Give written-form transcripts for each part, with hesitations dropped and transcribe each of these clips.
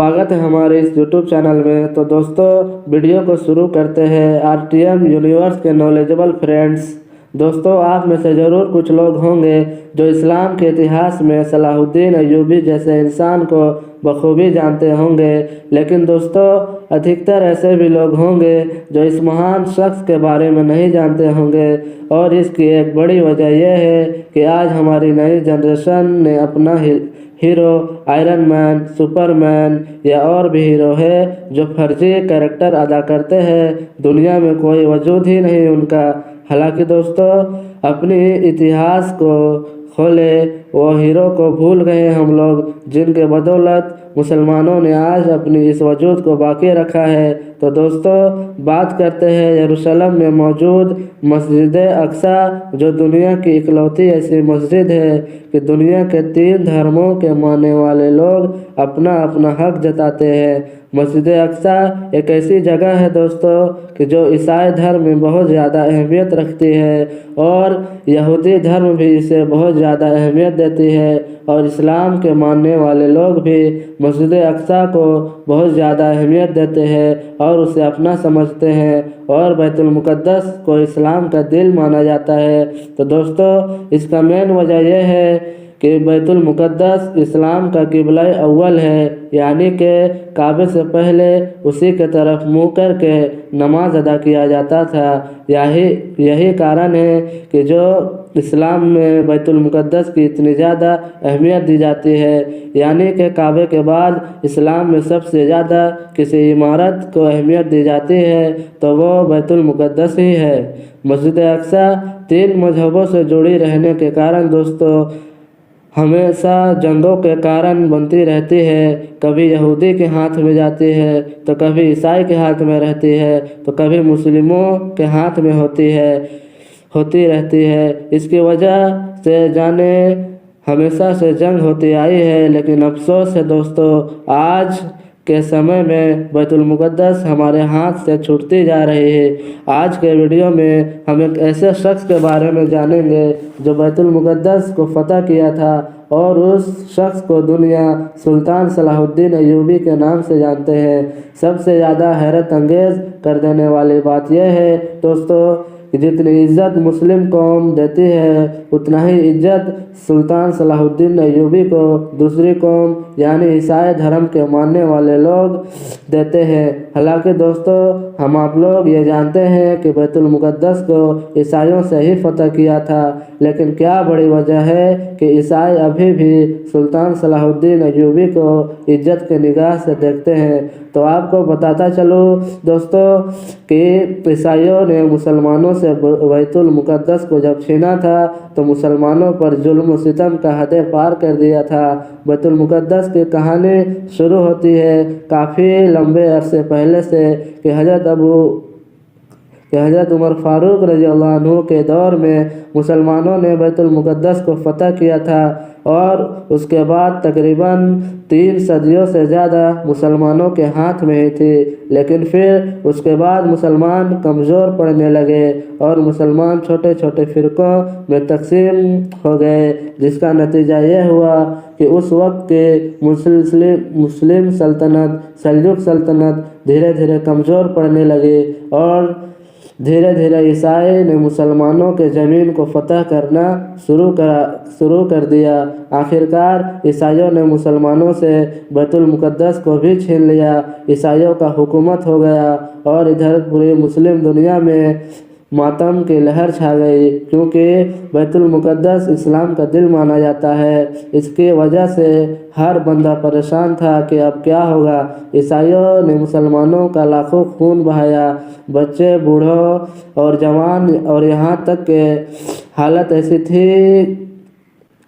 स्वागत है हमारे इस YouTube चैनल में। तो दोस्तों वीडियो को शुरू करते हैं। RTM यूनिवर्स के नॉलेजेबल फ्रेंड्स, दोस्तों आप में से ज़रूर कुछ लोग होंगे जो इस्लाम के इतिहास में सलाहुद्दीन अय्यूबी जैसे इंसान को बखूबी जानते होंगे, लेकिन दोस्तों अधिकतर ऐसे भी लोग होंगे जो इस महान शख्स के बारे में नहीं जानते होंगे। और इसकी एक बड़ी वजह यह है कि आज हमारी नई जनरेशन ने अपना हीरो आयरन मैन, सुपरमैन या और भी हीरो है जो फर्जी कैरेक्टर अदा करते हैं। दुनिया में कोई वजूद ही नहीं उनका। हालांकि दोस्तों अपनी इतिहास को खोले वो हीरो को भूल गए हम लोग, जिनके बदौलत मुसलमानों ने आज अपनी इस वजूद को बाकी रखा है। तो दोस्तों बात करते हैं यरूशलेम में मौजूद मस्जिद अक्सा, जो दुनिया की इकलौती ऐसी मस्जिद है कि दुनिया के 3 धर्मों के मानने वाले लोग अपना अपना हक जताते हैं। मस्जिद अक्सा एक ऐसी जगह है दोस्तों कि जो ईसाई धर्म में बहुत ज़्यादा अहमियत रखती है, और यहूदी धर्म भी इसे बहुत ज़्यादा अहमियत देती है, और इस्लाम के मानने वाले लोग भी मस्जिद अक्सा को बहुत ज़्यादा अहमियत देते हैं और उसे अपना समझते हैं, और बैतुल मुक़द्दस को इस्लाम का दिल माना जाता है। तो दोस्तों इसका मेन वजह यह है कि बैतुल मुक़द्दस इस्लाम का क़िबला अव्वल है, यानी कि काबे से पहले उसी के तरफ मुँह करके नमाज अदा किया जाता था। यही कारण है कि जो इस्लाम में बैतुल मुक़द्दस की इतनी ज़्यादा अहमियत दी जाती है, यानी कि काबे के बाद इस्लाम में सबसे ज़्यादा किसी इमारत को अहमियत दी जाती है तो वो बैतुल मुक़द्दस ही है। मस्जिद अक्सा 3 मजहबों से जुड़ी रहने के कारण दोस्तों हमेशा जंगों के कारण बनती रहती है। कभी यहूदी के हाथ में जाती है तो कभी ईसाई के हाथ में रहती है, तो कभी मुस्लिमों के हाथ में होती रहती है। इसकी वजह से जाने हमेशा से जंग होती आई है, लेकिन अफसोस है दोस्तों आज के समय में बैतुल मुक़द्दस हमारे हाथ से छूटती जा रही है। आज के वीडियो में हम एक ऐसे शख्स के बारे में जानेंगे जो बैतुल मुक़द्दस को फतह किया था, और उस शख्स को दुनिया सुल्तान सलाहुद्दीन अय्यूबी के नाम से जानते हैं। सबसे ज़्यादा हैरत अंगेज़ कर देने वाली बात यह है दोस्तों कि जितनी इज़्ज़त मुस्लिम कौम देती है उतना ही इज़्ज़त सुल्तान सलाहुद्दीन अय्यूबी को दूसरी कौम यानी ईसाई धर्म के मानने वाले लोग देते हैं। हालांकि दोस्तों हम आप लोग ये जानते हैं कि बैतुल मुक़द्दस को ईसाइयों से ही फतह किया था, लेकिन क्या बड़ी वजह है कि ईसाई अभी भी सुल्तान सलाहुद्दीन अय्यूबी को इज़्ज़त के निगाह से देखते हैं। तो आपको बताता चलूँ दोस्तों कि ईसाइयों ने मुसलमानों से बैतुल मुक़द्दस को जब छीना था तो मुसलमानों पर जुल्म व सितम का हद पार कर दिया था। बैतुल मुक़द्दस की कहानी शुरू होती है काफ़ी लंबे अरसे पहले से कि हज़रत उमर फ़ारूक रज़ियल्लाहु अन्हु के दौर में मुसलमानों ने बैतुल मुक़द्दस को फतह किया था, और उसके बाद तकरीबन 3 सदियों से ज़्यादा मुसलमानों के हाथ में ही थी। लेकिन फिर उसके बाद मुसलमान कमज़ोर पड़ने लगे और मुसलमान छोटे छोटे फ़िरक़ों में तकसीम हो गए, जिसका नतीजा यह हुआ कि उस वक्त के मुस्लिम सल्तनत सल्जुक सल्तनत धीरे धीरे कमज़ोर पड़ने लगी, और धीरे धीरे ईसाई ने मुसलमानों के ज़मीन को फतह करना शुरू कर दिया। आखिरकार ईसाइयों ने मुसलमानों से बैतुल मुक़द्दस को भी छीन लिया। ईसाइयों का हुकूमत हो गया और इधर पूरी मुस्लिम दुनिया में मातम की लहर छा गई, क्योंकि बैतुल मुक़द्दस इस्लाम का दिल माना जाता है। इसकी वजह से हर बंदा परेशान था कि अब क्या होगा। ईसाइयों ने मुसलमानों का लाखों खून बहाया, बच्चे, बूढ़ों और जवान, और यहाँ तक के हालत ऐसी थी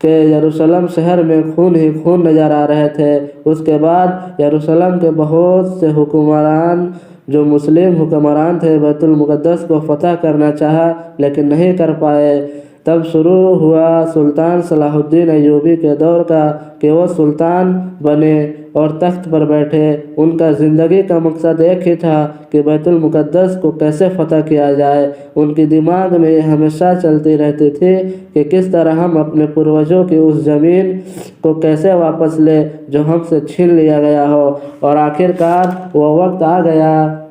कि यरूशलेम शहर में खून ही खून नज़र आ रहे थे। उसके बाद यरूशलेम के बहुत से हुक्मरान जो मुस्लिम हुक्मरान थे बैतुल मुक़द्दस को फतह करना चाहा लेकिन नहीं कर पाए। तब शुरू हुआ सुल्तान सलाहुद्दीन अय्यूबी के दौर का कि वो सुल्तान बने, और तख्त पर बैठे। उनका ज़िंदगी का मकसद एक ही था कि बैतुल मुक़द्दस को कैसे फ़तह किया जाए। उनके दिमाग में ये हमेशा चलती रहती थी कि किस तरह हम अपने पूर्वजों की उस ज़मीन को कैसे वापस ले जो हमसे छीन लिया गया हो। और आखिरकार वो वक्त आ गया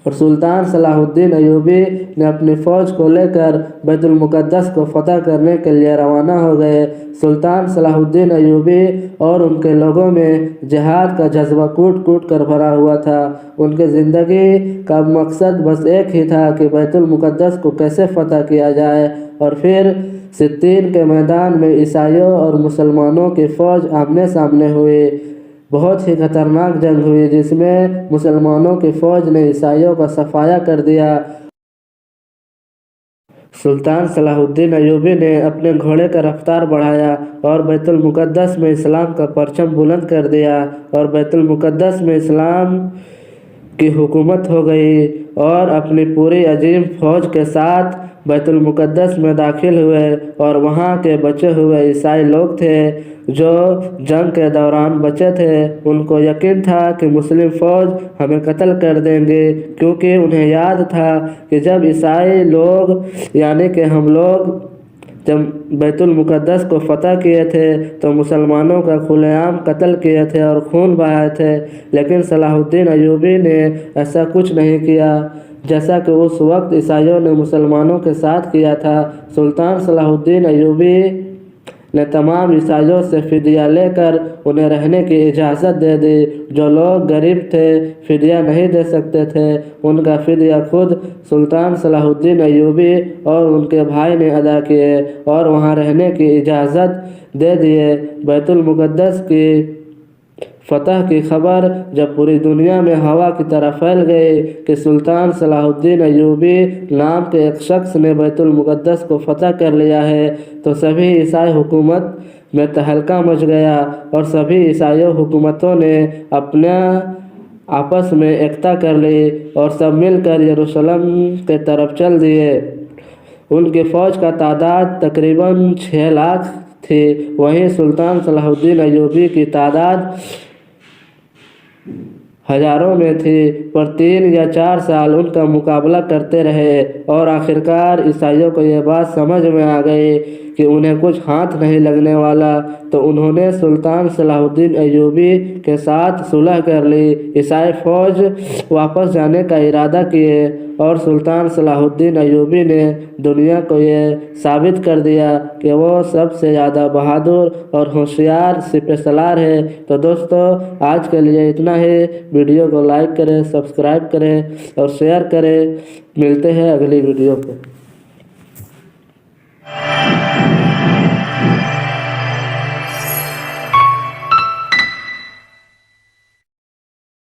और सुल्तान सलाहुद्दीन अय्यूबी ने अपनी फ़ौज को लेकर बैतुल मुक़द्दस को फ़तह करने के लिए रवाना हो गए। सुल्तान सलाहुद्दीन अय्यूबी और उनके लोगों में जिहाद का जज्बा कूट कूट कर भरा हुआ था। उनके ज़िंदगी का मकसद बस एक ही था कि बैतुल मुक़द्दस को कैसे फ़तह किया जाए। और फिर सित्तीन के मैदान में ईसाइयों और मुसलमानों की फ़ौज आमने सामने हुई। बहुत ही खतरनाक जंग हुई जिसमें मुसलमानों की फ़ौज ने ईसाइयों का सफाया कर दिया। सुल्तान सलाहुद्दीन अय्यूबी ने अपने घोड़े का रफ्तार बढ़ाया और बैतुल मुक़द्दस में इस्लाम का परचम बुलंद कर दिया और बैतुल मुक़द्दस में इस्लाम की हुकूमत हो गई। और अपनी पूरी अजीम फ़ौज के साथ बैतुल मुक़द्दस में दाखिल हुए। और वहाँ के बचे हुए ईसाई लोग थे जो जंग के दौरान बचे थे, उनको यकीन था कि मुस्लिम फ़ौज हमें कत्ल कर देंगे, क्योंकि उन्हें याद था कि जब ईसाई लोग यानी कि हम लोग जब बैतुल मुक़द्दस को फ़तह किए थे तो मुसलमानों का खुलेआम कत्ल किए थे और खून बहाए थे। लेकिन सलाहुद्दीन अय्यूबी ने ऐसा कुछ नहीं किया जैसा कि उस वक्त ईसाइयों ने मुसलमानों के साथ किया था। सुल्तान सलाहुद्दीन अय्यूबी ने तमाम ईसाइयों से फ़िदिया लेकर उन्हें रहने की इजाज़त दे दी। जो लोग गरीब थे, फ़िदिया नहीं दे सकते थे, उनका फ़िदिया खुद सुल्तान सलाहुद्दीन अय्यूबी और उनके भाई ने अदा किए और वहाँ रहने की इजाज़त दे दिए। बैतुल मुक़द्दस की फ़तह की खबर जब पूरी दुनिया में हवा की तरह फैल गई कि सुल्तान सलाहुद्दीन अय्यूबी नाम के एक शख्स ने बैतुल मुक़द्दस को फ़तह कर लिया है, तो सभी ईसाई हुकूमत में तहलका मच गया और सभी ईसाई हुकूमतों ने अपना आपस में एकता कर ली और सब मिलकर यरूशलेम के तरफ चल दिए। उनकी फ़ौज का तादाद तकरीबन 6 लाख थी। वहीं सुल्तान सलाहुद्दीन अय्यूबी की तादाद हज़ारों में थी, पर 3 या 4 साल उनका मुकाबला करते रहे और आखिरकार ईसाइयों को यह बात समझ में आ गई कि उन्हें कुछ हाथ नहीं लगने वाला, तो उन्होंने सुल्तान सलाहुद्दीन अय्यूबी के साथ सुलह कर ली। ईसाई फ़ौज वापस जाने का इरादा किए और सुल्तान सलाहुद्दीन अय्यूबी ने दुनिया को ये साबित कर दिया कि वो सबसे ज़्यादा बहादुर और होशियार सिपहसालार है। तो दोस्तों, आज के लिए इतना ही। वीडियो को लाइक करें, सब्सक्राइब करें और शेयर करें। मिलते हैं अगली वीडियो पे।